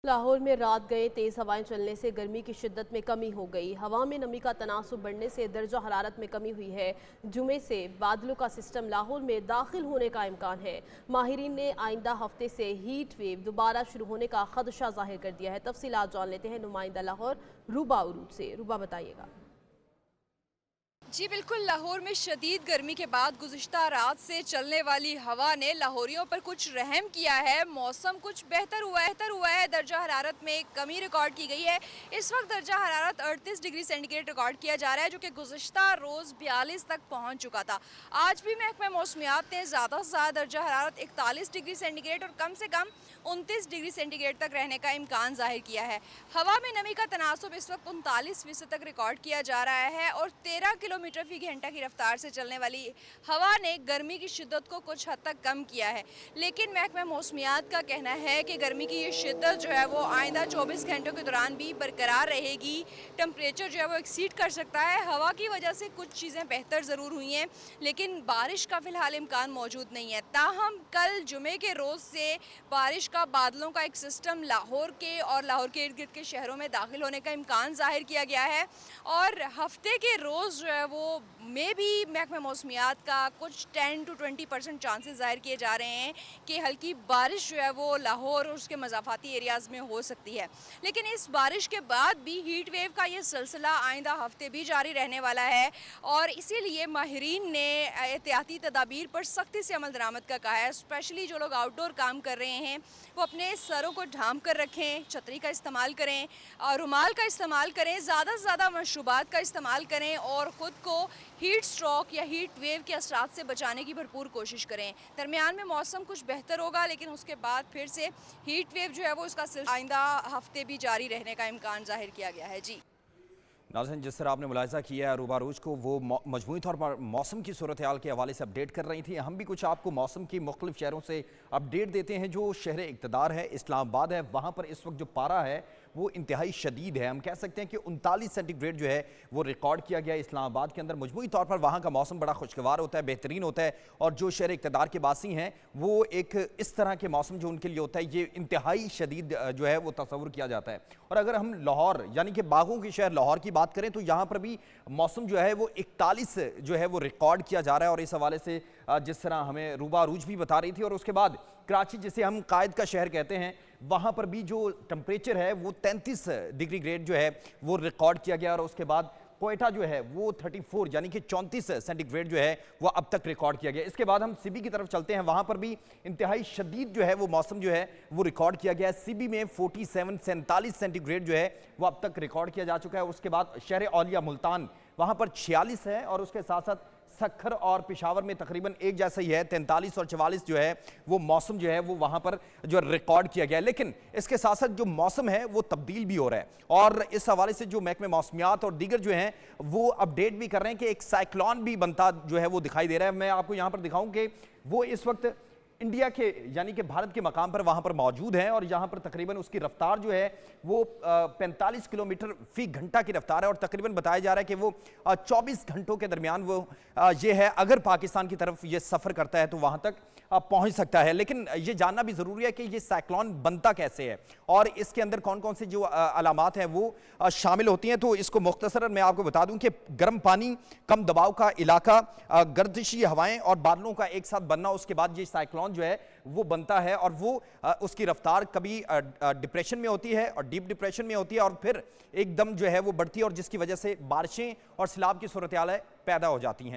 लाहौर में रात गए तेज हवाएं चलने से गर्मी की शिद्दत में कमी हो गई। हवा में नमी का तनासुब बढ़ने से दर्जा हरारत में कमी हुई है। जुमे से बादलों का सिस्टम लाहौर में दाखिल होने का इम्कान है। माहिरीन ने आइंदा हफ्ते से हीट वेव दोबारा शुरू होने का खदशा जाहिर कर दिया है। तफसीलात जान लेते हैं नुमाइंदा लाहौर रूबा उरूज से। रूबा बताइएगा। जी बिल्कुल, लाहौर में शदीद गर्मी के बाद गुज़िश्ता रात से चलने वाली हवा ने लाहौरियों पर कुछ रहम किया है। मौसम कुछ बेहतर हुआ है। दर्जा हरारत में कमी रिकॉर्ड की गई है। इस वक्त दर्जा हरारत 38 डिग्री सेंटीग्रेड रिकॉर्ड किया जा रहा है, जो कि गुज़िश्ता रोज़ 42 तक पहुँच चुका था। आज भी महकमा मौसमियात ने ज़्यादा से ज़्यादा दर्जा हरारत 41 डिग्री सेंटीग्रेड और कम से कम 29 डिग्री सेंटीग्रेड तक रहने का इम्कान जाहिर किया है। हवा में नमी का तनासुब इस वक्त 39% तक रिकॉर्ड किया जा रहा है और 13 किलोमीटर फी घंटा की रफ्तार से चलने वाली हवा ने गर्मी की शिद्दत को कुछ हद तक कम किया है। लेकिन महकमा मौसमियात का कहना है कि गर्मी की ये शिद्दत जो है वो आइंदा 24 घंटों के दौरान भी बरकरार रहेगी। टेम्परेचर जो है वो एक्सीड कर सकता है। हवा की वजह से कुछ चीज़ें बेहतर ज़रूर हुई हैं, लेकिन बारिश का फ़िलहाल इम्कान मौजूद नहीं है। ताहम कल जुमे के रोज़ से बारिश का बादलों का एक सिस्टम लाहौर के और लाहौर के इर्द गिर्द के शहरों में दाखिल होने का इम्कान जाहिर किया गया है और हफ्ते के रोज़ जो है वो में भी महकमा मौसमियात का कुछ 10 to 20% चांसेस जाहिर किए जा रहे हैं कि हल्की बारिश जो है वो लाहौर और उसके मज़ाफ़ाती एरियाज़ में हो सकती है। लेकिन इस बारिश के बाद भी हीट वेव का ये सिलसिला आइंदा हफ्ते भी जारी रहने वाला है और इसीलिए माहिरीन ने एहतियाती तदाबीर पर सख्ती से अमल दरामद का कहा है। स्पेशली जो लोग आउटडोर काम कर रहे हैं वो अपने सरों को ढांप कर रखें, छतरी का इस्तेमाल करें, रुमाल का इस्तेमाल करें, ज़्यादा से ज़्यादा मशरूबात का इस्तेमाल करें और ख़ुद को हीट स्ट्रोक या हीट वेव के असरात से बचाने की भरपूर कोशिश करें। दरमियान में मौसम कुछ बेहतर होगा, लेकिन उसके बाद फिर से हीट वेव जो है वो इसका आइंदा हफ्ते भी जारी रहने का इम्कान जाहिर किया गया है। जी नाज़रीन, जिस तरह आपने मुलाहिज़ा किया है रूबा रूज को, वो मजमूई तौर पर मौसम की सूरत हाल के हवाले से अपडेट कर रही थी। हम भी कुछ आपको मौसम की मुख्तलिफ शहरों से अपडेट देते हैं। जो शहर इक़्तिदार है इस्लामाबाद है, वहाँ पर इस वक्त जो पारा है वो इंतहाई शदीद है। हम कह सकते हैं कि 39 सेंटीग्रेड जो है वो रिकॉर्ड किया गया है इस्लामाबाद के अंदर। मजमूई तौर पर वहाँ का मौसम बड़ा खुशगवार होता है, बेहतरीन होता है और जो शहर इक़्तिदार के बासी हैं वो एक इस तरह के मौसम जो उनके लिए होता है ये इंतहाई शदीद जो है वो तस्वुर किया जाता है। और अगर हम लाहौर यानी कि बागों के शहर लाहौर की बात करें तो यहाँ पर भी मौसम जो है वो 41 जो है वो रिकॉर्ड किया जा रहा है। और इस हवाले से जिस तरह हमें रूबा अरूज भी बता रही थी, और उसके बाद कराची जिसे हम कायद का शहर कहते हैं वहाँ पर भी जो टेम्परेचर है वो 33 डिग्री ग्रेड जो है वो रिकॉर्ड किया गया। और उसके बाद कोयटा जो है वो 34 यानी कि 34 सेंटीग्रेड जो है वो अब तक रिकॉर्ड किया गया। इसके बाद हम सीबी की तरफ चलते हैं, वहाँ पर भी इंतहाई शदीद जो है वो मौसम जो है वो रिकॉर्ड किया गया है। सीबी में 47 सेंटीग्रेड जो है वो अब तक रिकॉर्ड किया जा चुका है। उसके बाद शहर औलिया मुल्तान वहाँ पर 46 है और उसके साथ साथ सक्खर और पेशावर में तकरीबन एक जैसा ही है, 43 और 44 जो है वो मौसम जो है वो वहाँ पर जो रिकॉर्ड किया गया है। लेकिन इसके साथ साथ जो मौसम है वो तब्दील भी हो रहा है और इस हवाले से जो महकमे मौसमियात और दीगर जो हैं वो अपडेट भी कर रहे हैं कि एक साइक्लोन भी बनता जो है वो दिखाई दे रहा है। मैं आपको यहाँ पर दिखाऊँ कि वो इस वक्त इंडिया के यानी कि भारत के मकाम पर वहाँ पर मौजूद है और यहाँ पर तकरीबन उसकी रफ्तार जो है वो 45 किलोमीटर फी घंटा की रफ्तार है और तकरीबन बताया जा रहा है कि वो 24 घंटों के दरमियान वो ये है अगर पाकिस्तान की तरफ ये सफ़र करता है तो वहाँ तक पहुँच सकता है। लेकिन ये जानना भी ज़रूरी है कि ये साइक्लोन बनता कैसे है और इसके अंदर कौन कौन से जो अलामात हैं वो शामिल होती हैं। तो इसको मुख्तसरन मैं आपको बता दूं कि गर्म पानी, कम दबाव का इलाका, गर्दिशी हवाएं और बादलों का एक साथ बनना, उसके बाद ये साइक्लोन जो है वो बनता है और वो उसकी रफ्तार कभी डिप्रेशन में होती है और डीप डिप्रेशन में होती है और फिर एकदम जो है वो बढ़ती है और जिसकी वजह से बारिशें और सैलाब की सूरत हाल पैदा हो जाती हैं।